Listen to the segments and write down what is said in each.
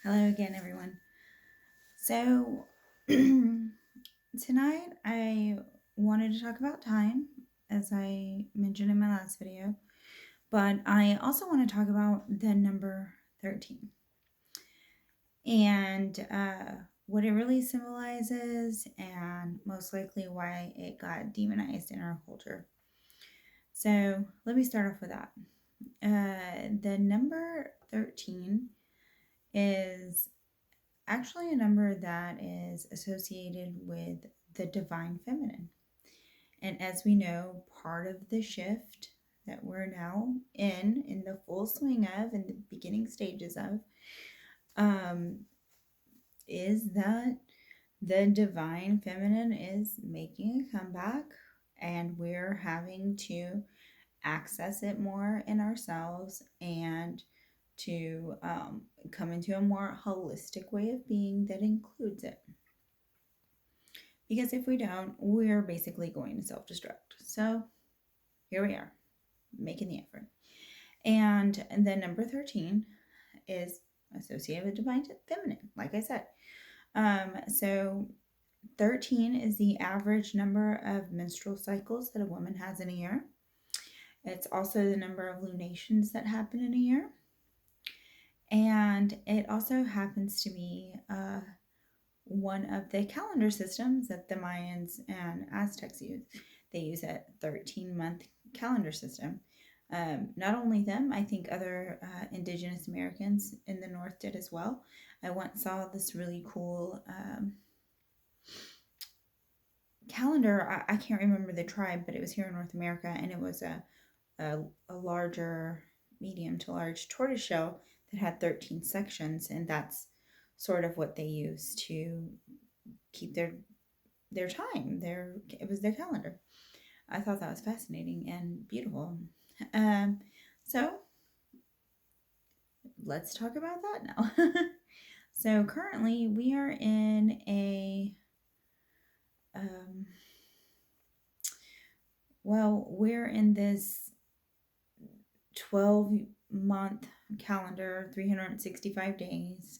Hello again, everyone. So, tonight I wanted to talk about time, as I mentioned in my last video, but I also want to talk about the number 13 and what it really symbolizes, and most likely why it got demonized in our culture. So, let me start off with that. The number 13 is actually a number that is associated with the divine feminine. And as we know, part of the shift that we're now in the full swing of, in the beginning stages of, um, is that the divine feminine is making a comeback, and we're having to access it more in ourselves and to come into a more holistic way of being that includes it. Because if we don't, we're basically going to self destruct. So here we are, making the effort. And the number 13 is associated with divine feminine, like I said. So 13 is the average number of menstrual cycles that a woman has in a year. It's also the number of lunations that happen in a year. And it also happens to be one of the calendar systems that the Mayans and Aztecs use. They use a 13-month calendar system. Not only them, I think other indigenous Americans in the North did as well. I once saw this really cool calendar. I can't remember the tribe, but it was here in North America, and it was a larger, medium to large tortoiseshell that had 13 sections, and that's sort of what they use to keep their time. It was their calendar. I thought that was fascinating and beautiful. So let's talk about that now. So currently we are in we're in this 12-month calendar, 365 days,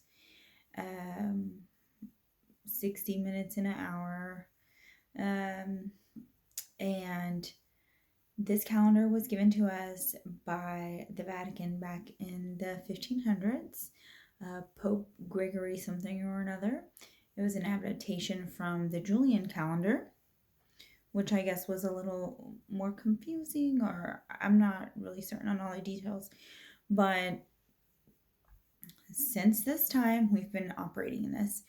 60 minutes in an hour. And this calendar was given to us by the Vatican back in the 1500s. Pope Gregory something or another. It was an adaptation from the Julian calendar, which I guess was a little more confusing, or I'm not really certain on all the details. But since this time, we've been operating in this.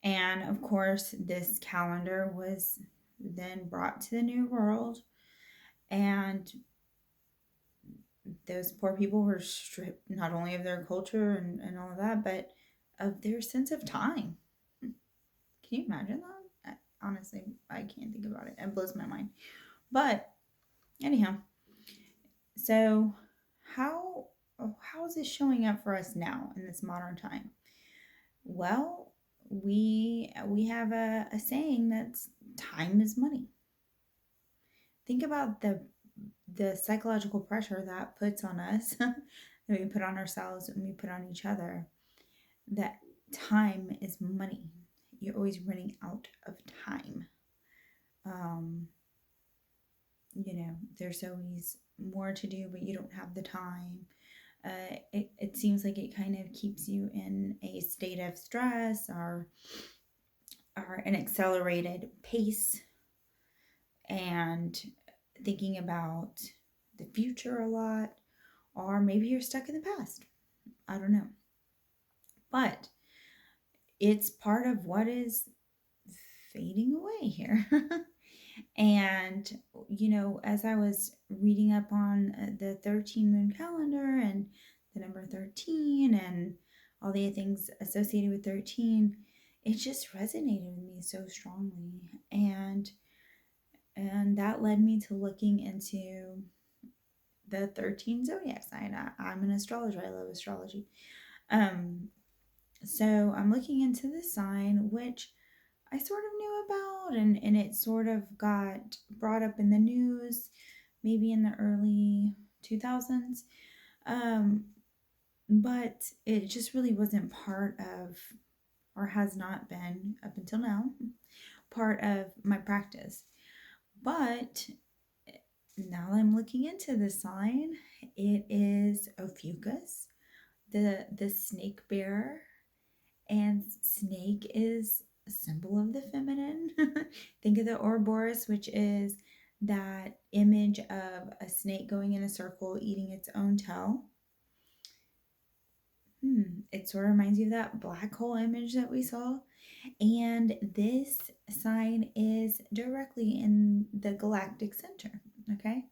And of course, this calendar was then brought to the New World, and those poor people were stripped not only of their culture and all of that, but of their sense of time. Can you imagine that? Honestly, I can't think about it. It blows my mind. But anyhow, so how is this showing up for us now in this modern time? Well, we have a saying that's time is money. Think about the psychological pressure that puts on us, that we put on ourselves and we put on each other, that time is money. You're always running out of time. There's always more to do, but you don't have the time. It seems like it kind of keeps you in a state of stress or an accelerated pace, and thinking about the future a lot, or maybe you're stuck in the past. I don't know. But it's part of what is fading away here. And, as I was reading up on the 13 moon calendar and the number 13 and all the things associated with 13, it just resonated with me so strongly. And that led me to looking into the 13 zodiac sign. I'm an astrologer. I love astrology. So I'm looking into this sign, which I sort of knew about, and it sort of got brought up in the news maybe in the early 2000s. but it just really wasn't part of, or has not been up until now, part of my practice. But now I'm looking into the sign. It is Ophiuchus, the snake bearer, and snake is a symbol of the feminine. Think of the Ouroboros, which is that image of a snake going in a circle eating its own tail. It sort of reminds you of that black hole image that we saw. And this sign is directly in the galactic center, okay?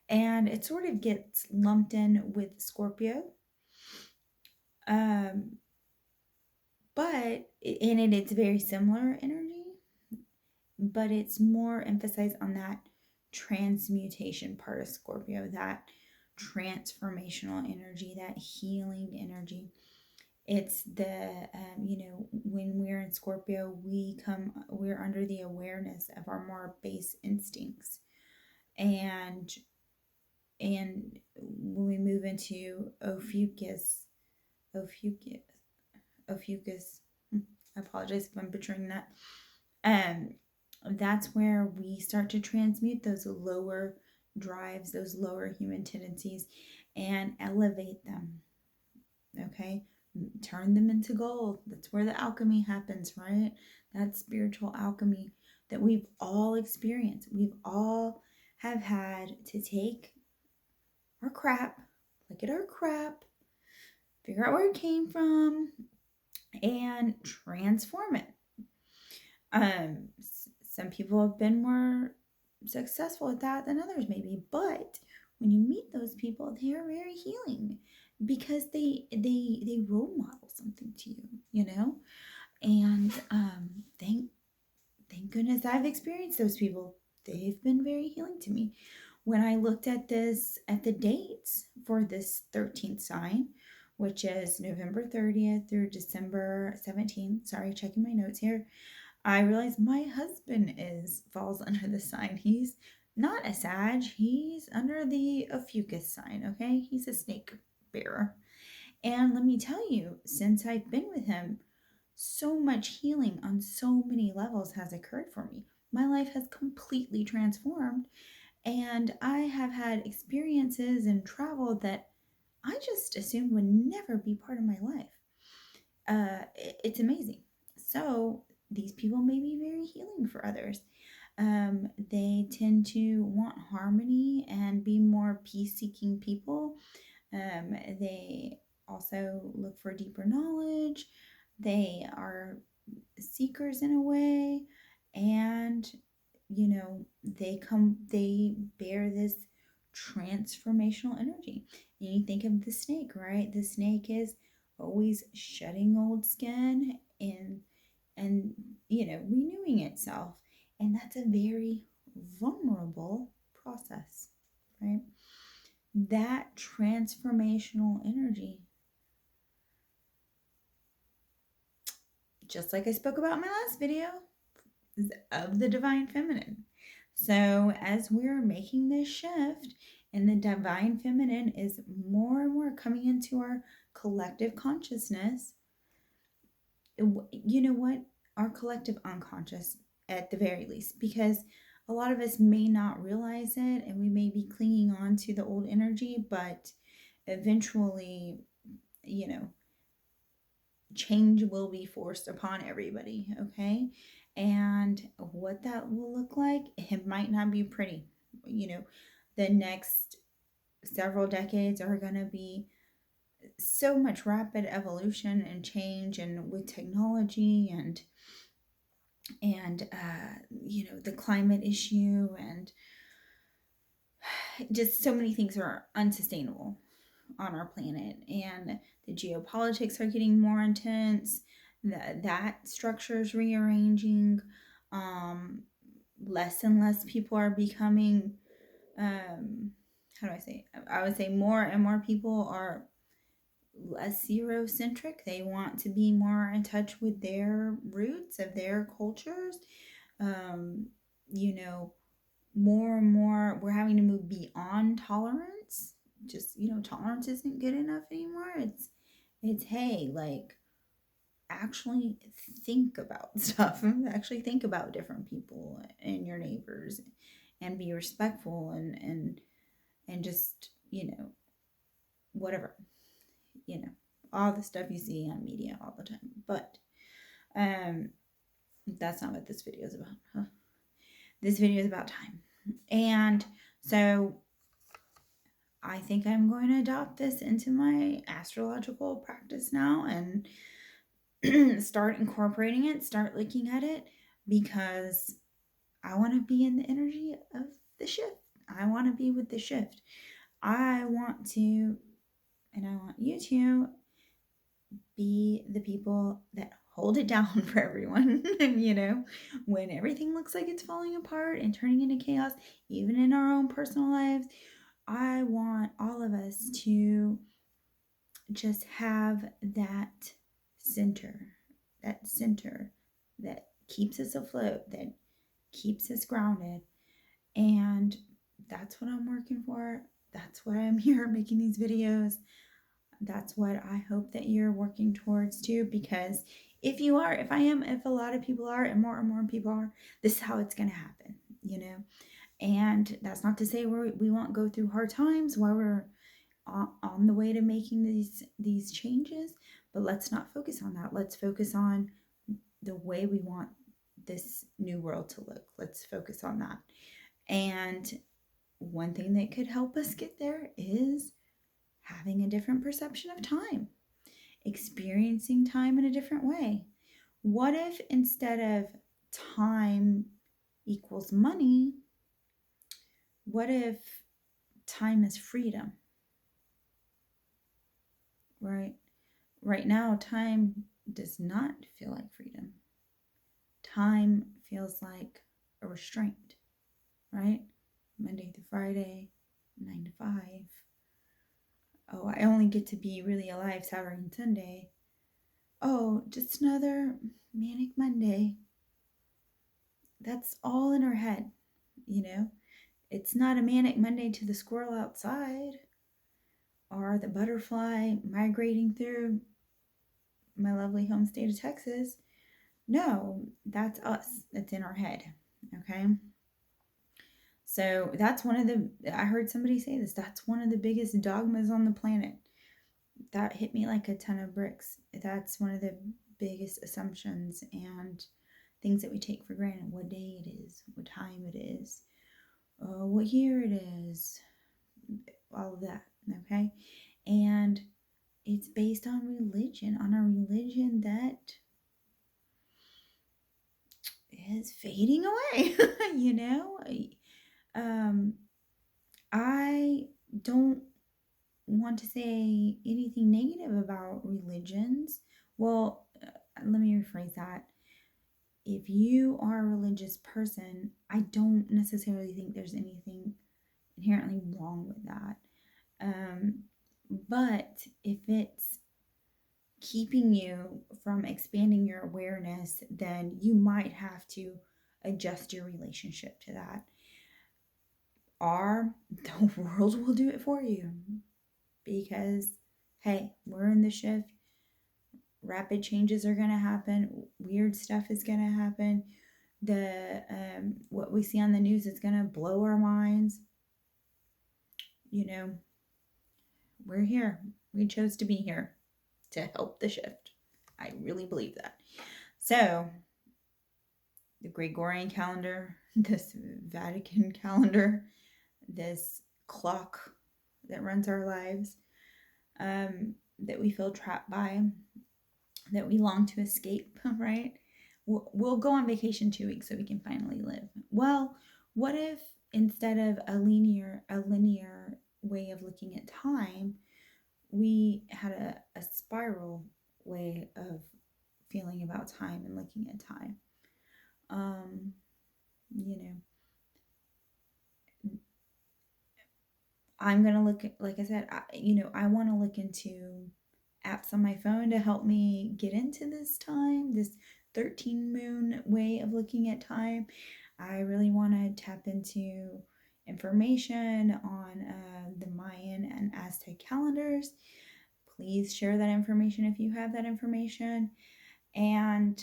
And it sort of gets lumped in with Scorpio. Um, but in it, it's very similar energy, but it's more emphasized on that transmutation part of Scorpio, that transformational energy, that healing energy. It's the when we're in Scorpio, we're under the awareness of our more base instincts, and when we move into Ophiuchus, Ophiuchus, I apologize if I'm butchering that. Um, that's where we start to transmute those lower drives, those lower human tendencies, and elevate them. Okay, turn them into gold. That's where the alchemy happens, right? That spiritual alchemy that we've all experienced. We've all have had to take our crap, look at our crap, figure out where it came from, and transform it. Some people have been more successful at that than others, maybe, but when you meet those people, they are very healing because they role model something to you, you know. And thank goodness I've experienced those people. They've been very healing to me. When I looked at the dates for this 13th sign, which is November 30th through December 17th. Sorry, checking my notes here. I realized my husband falls under the sign. He's not a Sag. He's under the Ophiuchus sign, okay? He's a snake bearer. And let me tell you, since I've been with him, so much healing on so many levels has occurred for me. My life has completely transformed, and I have had experiences and travel that I just assumed would never be part of my life. It's amazing. So these people may be very healing for others. They tend to want harmony and be more peace-seeking people. They also look for deeper knowledge. They are seekers in a way, and they bear this transformational energy. And you think of the snake, right? The snake is always shedding old skin and renewing itself, and that's a very vulnerable process, right? That transformational energy, just like I spoke about in my last video, is of the divine feminine. So as we're making this shift and the divine feminine is more and more coming into our collective consciousness, you know what? Our collective unconscious, at the very least, because a lot of us may not realize it and we may be clinging on to the old energy, but eventually, change will be forced upon everybody, okay? And what that will look like, it might not be pretty. The next several decades are going to be so much rapid evolution and change, and with technology and the climate issue, and just so many things are unsustainable on our planet, and the geopolitics are getting more intense. That structure is rearranging. Less and less people are becoming how do I say? I would say more and more people are less Eurocentric. They want to be more in touch with their roots of their cultures. Um, more and more we're having to move beyond tolerance. Just, tolerance isn't good enough anymore. It's, hey, like, actually think about stuff. Actually think about different people and your neighbors, and be respectful, and just, whatever, you know, all the stuff you see on media all the time. But um that's not what this video is about. Huh? This video is about time. And so I think I'm going to adopt this into my astrological practice now, and start incorporating it, start looking at it, because I want to be in the energy of the shift. I want to be with the shift. I want to, and I want you to be the people that hold it down for everyone. When everything looks like it's falling apart and turning into chaos, even in our own personal lives, I want all of us to just have center, that center that keeps us afloat, that keeps us grounded. And that's what I'm working for. That's why I'm here making these videos. That's what I hope that you're working towards too, because if you are, if I am, if a lot of people are, and more people are, this is how it's going to happen, And that's not to say we won't go through hard times while we're on the way to making these changes, but let's not focus on that. Let's focus on the way we want this new world to look. Let's focus on that. And one thing that could help us get there is having a different perception of time, experiencing time in a different way. What if instead of time equals money, what if time is freedom? Right? Right now, time does not feel like freedom. Time feels like a restraint, right? Monday through Friday, 9 to 5. Oh, I only get to be really alive Saturday and Sunday. Oh, just another manic Monday. That's all in our head, It's not a manic Monday to the squirrel outside, or the butterfly migrating through my lovely home state of Texas. No, that's us. That's in our head. Okay. So that's I heard somebody say this, that's one of the biggest dogmas on the planet. That hit me like a ton of bricks. That's one of the biggest assumptions and things that we take for granted. What day it is, what time it is, what year it is, all of that. Okay. And it's based on religion, on a religion that is fading away. I don't want to say anything negative about religions. Well, let me rephrase that. If you are a religious person, I don't necessarily think there's anything inherently wrong with that. But if it's keeping you from expanding your awareness, then you might have to adjust your relationship to that. Or the world will do it for you, because, hey, we're in the shift. Rapid changes are going to happen. Weird stuff is going to happen. What we see on the news is going to blow our minds. We're here. We chose to be here to help the shift. I really believe that. So, the Gregorian calendar, this Vatican calendar, this clock that runs our lives, that we feel trapped by, that we long to escape, right? We'll go on vacation 2 weeks so we can finally live. Well, what if instead of a linear way of looking at time, we had a spiral way of feeling about time and looking at time? I'm going to look at, like I said, I want to look into apps on my phone to help me get into this time, this 13 moon way of looking at time. I really want to tap into information on the Mayan and Aztec calendars. please share that information if you have that information. And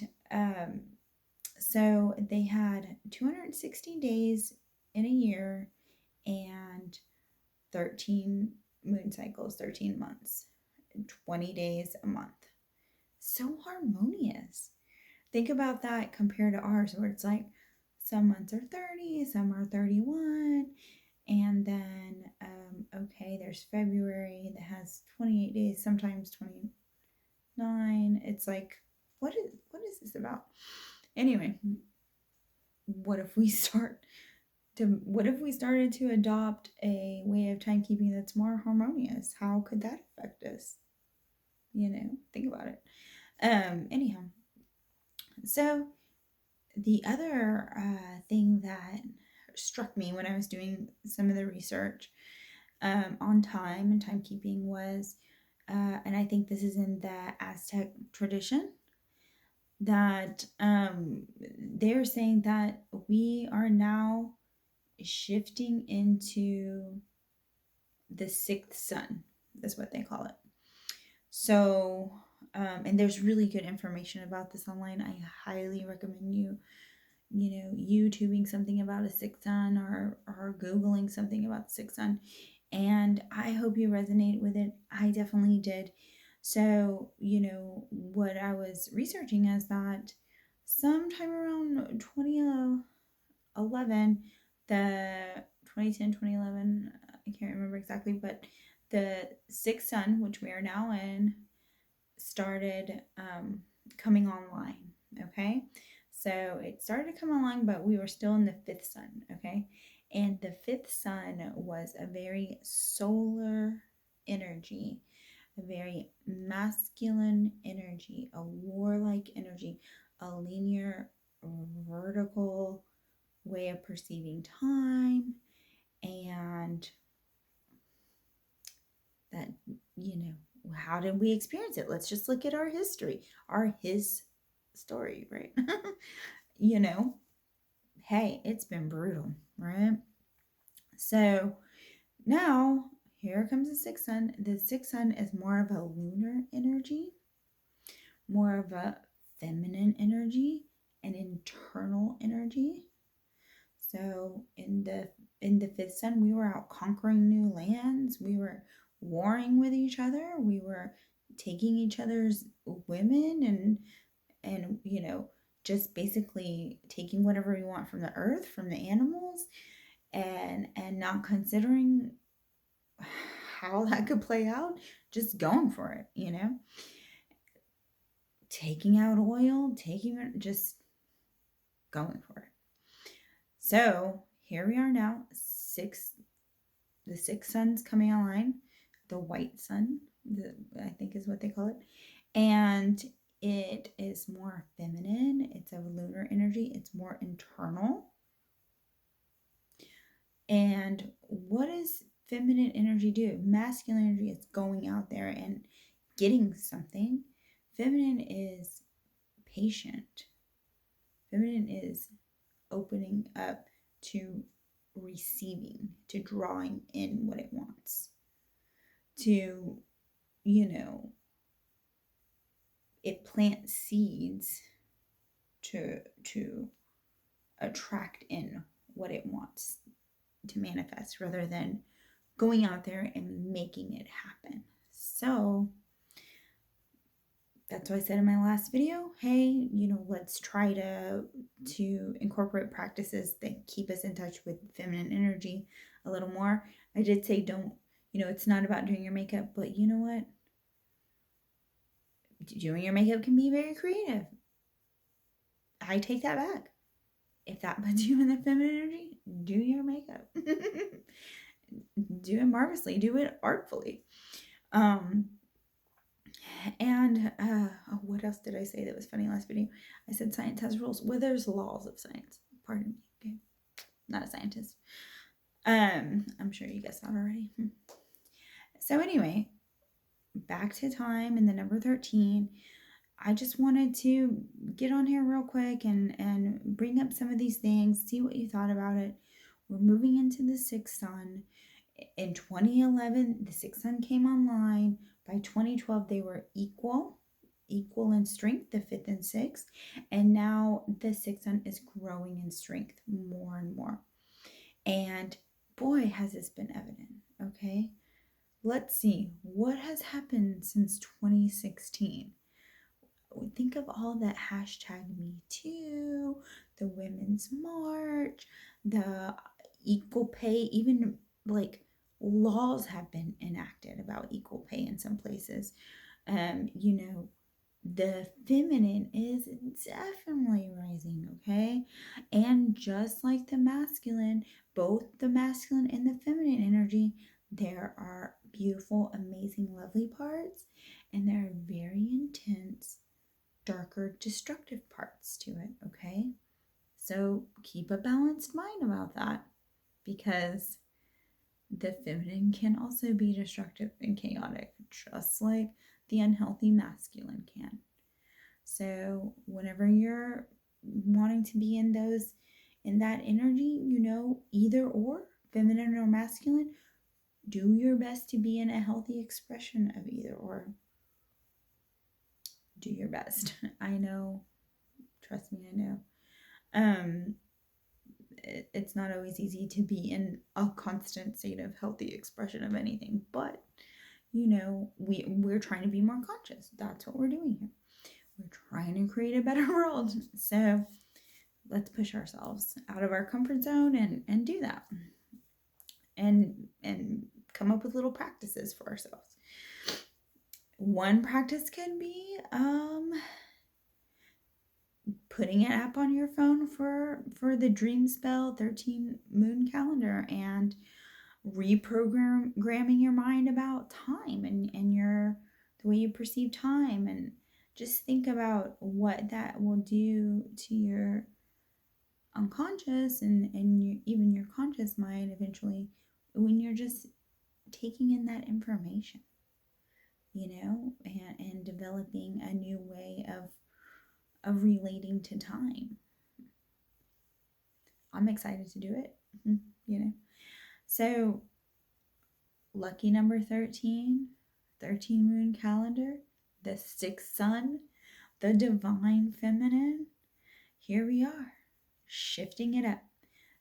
so they had 260 days in a year and 13 moon cycles, 13 months, 20 days a month. So harmonious. Think about that compared to ours, where it's like some months are 30, some are 31. And then, okay, there's February that has 28 days, sometimes 29. It's like, what is this about? Anyway, what if we started to adopt a way of timekeeping that's more harmonious? How could that affect us? Think about it. Anyhow, so the other thing that struck me when I was doing some of the research on time and timekeeping was, and I think this is in the Aztec tradition, that they're saying that we are now shifting into the sixth sun. That's what they call it. So, and there's really good information about this online. I highly recommend you YouTubing something about a sixth sun or Googling something about the sixth sun. And I hope you resonate with it. I definitely did. So, what I was researching is that sometime around 2011, the 2010, 2011, I can't remember exactly, but the sixth sun, which we are now in, started coming online. Okay. So it started to come online, but we were still in the fifth sun. Okay. And the fifth sun was a very solar energy, a very masculine energy, a warlike energy, a linear, vertical way of perceiving time. And that, how did we experience it? Let's just look at our history, his story, right? Hey, it's been brutal, right? So now here comes the sixth sun. The sixth sun is more of a lunar energy, more of a feminine energy, an internal energy. So in the fifth sun, we were out conquering new lands. We were warring with each other. We were taking each other's women and just basically taking whatever we want from the earth, from the animals, and not considering how that could play out, just going for it, taking out oil, just going for it. So here we are now, the sixth sun's coming online, the white sun, I think is what they call it, and it is more feminine. It's a lunar energy. It's more internal. And what does feminine energy do? Masculine energy is going out there and getting something. Feminine is patient. Feminine is opening up to receiving, to drawing in what it wants, to, it plants seeds to attract in what it wants to manifest, rather than going out there and making it happen. So that's what I said in my last video. Hey, let's try to incorporate practices that keep us in touch with feminine energy a little more. I did say don't, it's not about doing your makeup, but you know what? Doing your makeup can be very creative. I take that back. If that puts you in the feminine energy, do your makeup. Do it marvelously. Do it artfully. And what else did I say that was funny last video? I said science has rules. Well, there's laws of science. Pardon me. Okay, not a scientist. I'm sure you guessed that already. So anyway, back to time and the number 13. I just wanted to get on here real quick and bring up some of these things, see what you thought about it. We're moving into the sixth sun. In 2011, the sixth sun came online. By 2012, they were equal in strength, the fifth and sixth. And now the sixth sun is growing in strength more and more. And boy, has this been evident. Okay. Let's see what has happened since 2016. Think of all that hashtag Me Too, the Women's March, the equal pay, even like laws have been enacted about equal pay in some places. You know, the feminine is definitely rising, okay? And just like the masculine, both the masculine and the feminine energy, there are beautiful, amazing, lovely parts, and there are very intense, darker, destructive parts to it, okay? So keep a balanced mind about that, because the feminine can also be destructive and chaotic, just like the unhealthy masculine can. So whenever you're wanting to be in that energy, either or, feminine or masculine, do your best to be in a healthy expression of either or. Do your best. I know, trust me, I know. It's not always easy to be in a constant state of healthy expression of anything, but we're trying to be more conscious. That's what we're doing here. We're trying to create a better world. So let's push ourselves out of our comfort zone and do that. And come up with little practices for ourselves. One practice can be putting an app on your phone for the Dream Spell 13 moon calendar and reprogramming your mind about time and the way you perceive time, and just think about what that will do to your unconscious and even your conscious mind eventually when you're just taking in that information, and developing a new way of relating to time. I'm excited to do it, So, lucky number 13 moon calendar, the sixth sun, the divine feminine. Here we are, shifting it up.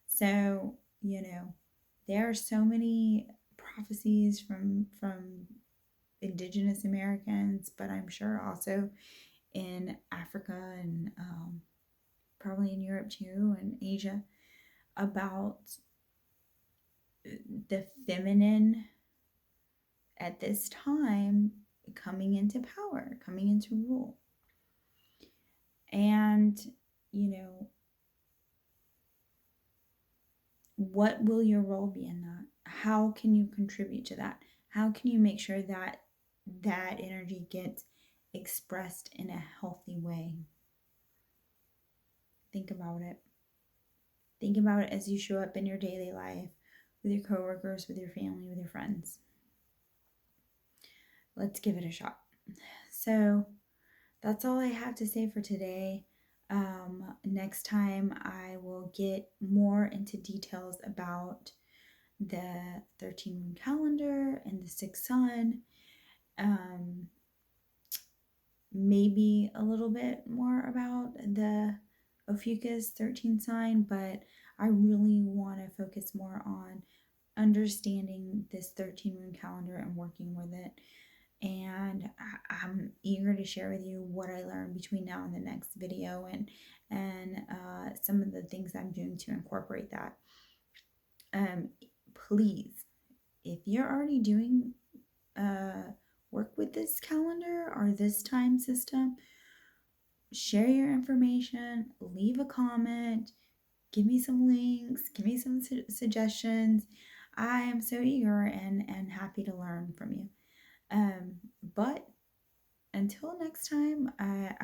So, there are so many prophecies from indigenous Americans, but I'm sure also in Africa and probably in Europe too, and Asia, about the feminine at this time coming into power, coming into rule. And, what will your role be in that? How can you contribute to that? How can you make sure that that energy gets expressed in a healthy way? Think about it. Think about it as you show up in your daily life, with your coworkers, with your family, with your friends. Let's give it a shot. So that's all I have to say for today. Next time I will get more into details about the 13 moon calendar and the sixth sun. Maybe a little bit more about the Ophiuchus 13 sign, but I really want to focus more on understanding this 13 moon calendar and working with it. And I'm eager to share with you what I learned between now and the next video, and some of the things I'm doing to incorporate that. Please, if you're already doing work with this calendar or this time system, share your information, leave a comment, give me some links, give me some suggestions. I am so eager and happy to learn from you. But until next time, I